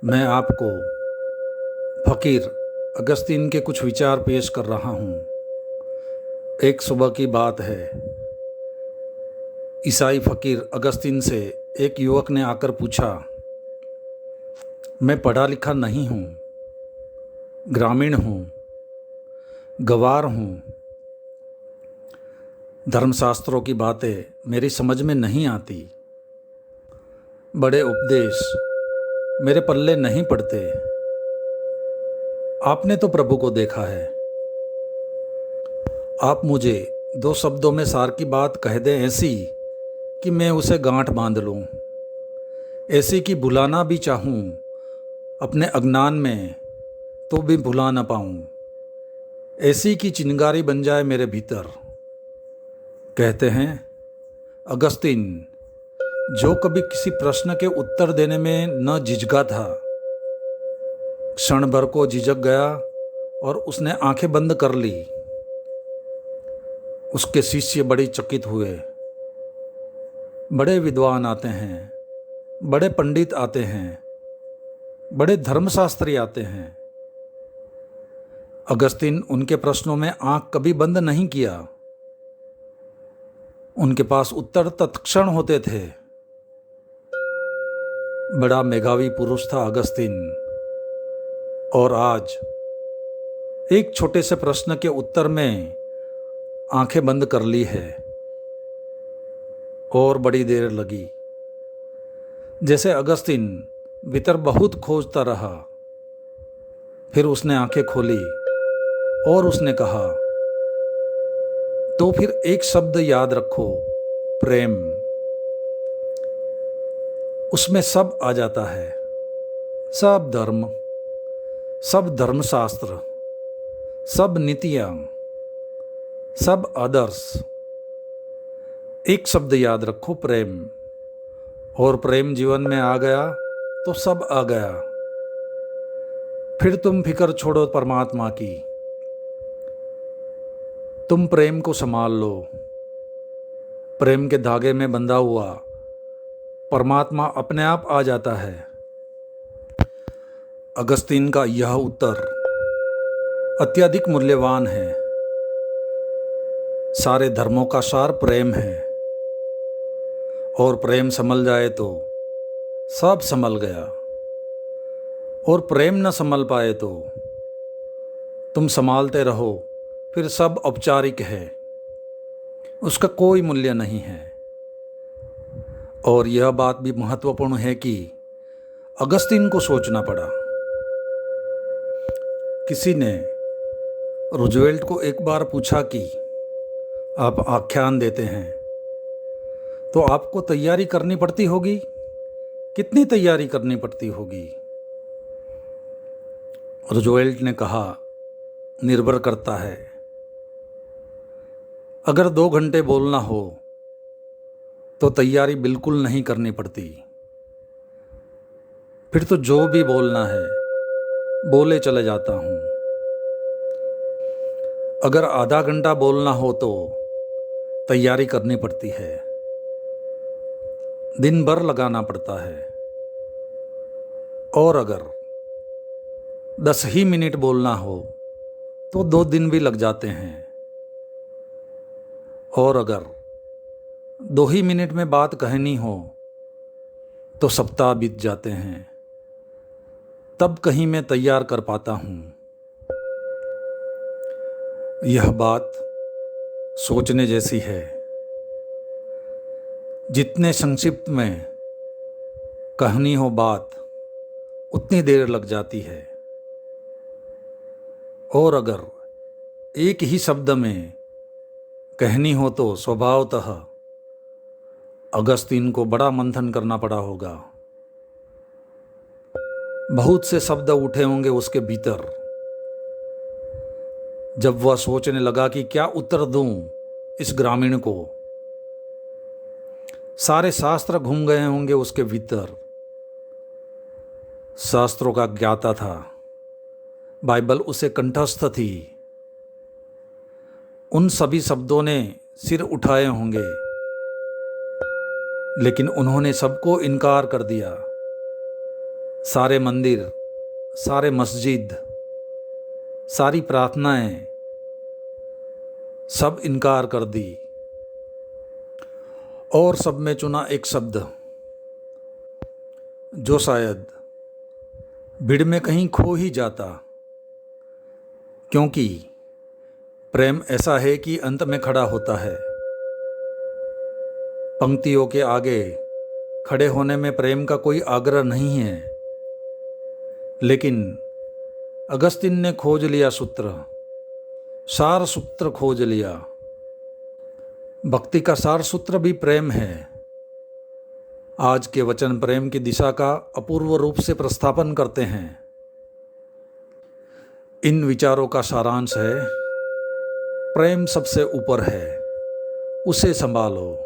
मैं आपको फ़कीर अगस्तीन के कुछ विचार पेश कर रहा हूँ। एक सुबह की बात है। ईसाई फ़कीर अगस्तीन से एक युवक ने आकर पूछा, मैं पढ़ा लिखा नहीं हूँ, ग्रामीण हूँ, गँवार हूँ, धर्मशास्त्रों की बातें मेरी समझ में नहीं आती, बड़े उपदेश मेरे पल्ले नहीं पड़ते। आपने तो प्रभु को देखा है, आप मुझे दो शब्दों में सार की बात कह दें ऐसी कि मैं उसे गांठ बांध लूं, ऐसी कि भुलाना भी चाहूं अपने अज्ञान में तो भी भुला ना पाऊं, ऐसी कि चिंगारी बन जाए मेरे भीतर। कहते हैं अगस्तीन, जो कभी किसी प्रश्न के उत्तर देने में न झिझका था, क्षण भर को झिझक गया और उसने आंखें बंद कर ली। उसके शिष्य बड़े चकित हुए। बड़े विद्वान आते हैं, बड़े पंडित आते हैं, बड़े धर्मशास्त्री आते हैं। अगस्तीन उनके प्रश्नों में आंख कभी बंद नहीं किया। उनके पास उत्तर तत्क्षण होते थे। बड़ा मेधावी पुरुष था अगस्तीन, और आज एक छोटे से प्रश्न के उत्तर में आंखें बंद कर ली है। और बड़ी देर लगी। जैसे अगस्तीन भीतर बहुत खोजता रहा। फिर उसने आंखें खोली और उसने कहा, तो फिर एक शब्द याद रखो, प्रेम। उसमें सब आ जाता है, सब धर्म, सब धर्मशास्त्र, सब नीतियाँ, सब आदर्श। एक शब्द याद रखो, प्रेम। और प्रेम जीवन में आ गया तो सब आ गया। फिर तुम फिक्र छोड़ो परमात्मा की, तुम प्रेम को संभाल लो। प्रेम के धागे में बंधा हुआ परमात्मा अपने आप आ जाता है। अगस्तीन का यह उत्तर अत्यधिक मूल्यवान है। सारे धर्मों का सार प्रेम है, और प्रेम संभल जाए तो सब संभल गया, और प्रेम न संभल पाए तो तुम संभालते रहो, फिर सब औपचारिक है, उसका कोई मूल्य नहीं है। और यह बात भी महत्वपूर्ण है कि अगस्तीन को सोचना पड़ा। किसी ने रूजवेल्ट को एक बार पूछा कि आप आख्यान देते हैं तो आपको तैयारी करनी पड़ती होगी, कितनी तैयारी करनी पड़ती होगी? रूजवेल्ट ने कहा, निर्भर करता है। अगर 2 घंटे बोलना हो तो तैयारी बिल्कुल नहीं करनी पड़ती। फिर तो जो भी बोलना है बोले चले जाता हूँ। अगर आधा घंटा बोलना हो तो तैयारी करनी पड़ती है, दिन भर लगाना पड़ता है। और अगर 10 ही मिनट बोलना हो तो 2 दिन भी लग जाते हैं। और अगर 2 ही मिनट में बात कहनी हो तो सप्ताह बीत जाते हैं, तब कहीं मैं तैयार कर पाता हूँ। यह बात सोचने जैसी है। जितने संक्षिप्त में कहनी हो बात, उतनी देर लग जाती है। और अगर एक ही शब्द में कहनी हो तो स्वभावतः अगस्तीन को बड़ा मंथन करना पड़ा होगा। बहुत से शब्द उठे होंगे उसके भीतर। जब वह सोचने लगा कि क्या उत्तर दूं इस ग्रामीण को, सारे शास्त्र घूम गए होंगे उसके भीतर। शास्त्रों का ज्ञाता था, बाइबल उसे कंठस्थ थी। उन सभी शब्दों ने सिर उठाए होंगे, लेकिन उन्होंने सबको इनकार कर दिया। सारे मंदिर, सारे मस्जिद, सारी प्रार्थनाएं सब इनकार कर दी और सब में चुना एक शब्द जो शायद भीड़ में कहीं खो ही जाता, क्योंकि प्रेम ऐसा है कि अंत में खड़ा होता है। पंक्तियों के आगे खड़े होने में प्रेम का कोई आग्रह नहीं है, लेकिन अगस्तिन ने खोज लिया सूत्र, सार सूत्र खोज लिया। भक्ति का सार सूत्र भी प्रेम है। आज के वचन प्रेम की दिशा का अपूर्व रूप से प्रस्थापन करते हैं। इन विचारों का सारांश है, प्रेम सबसे ऊपर है, उसे संभालो।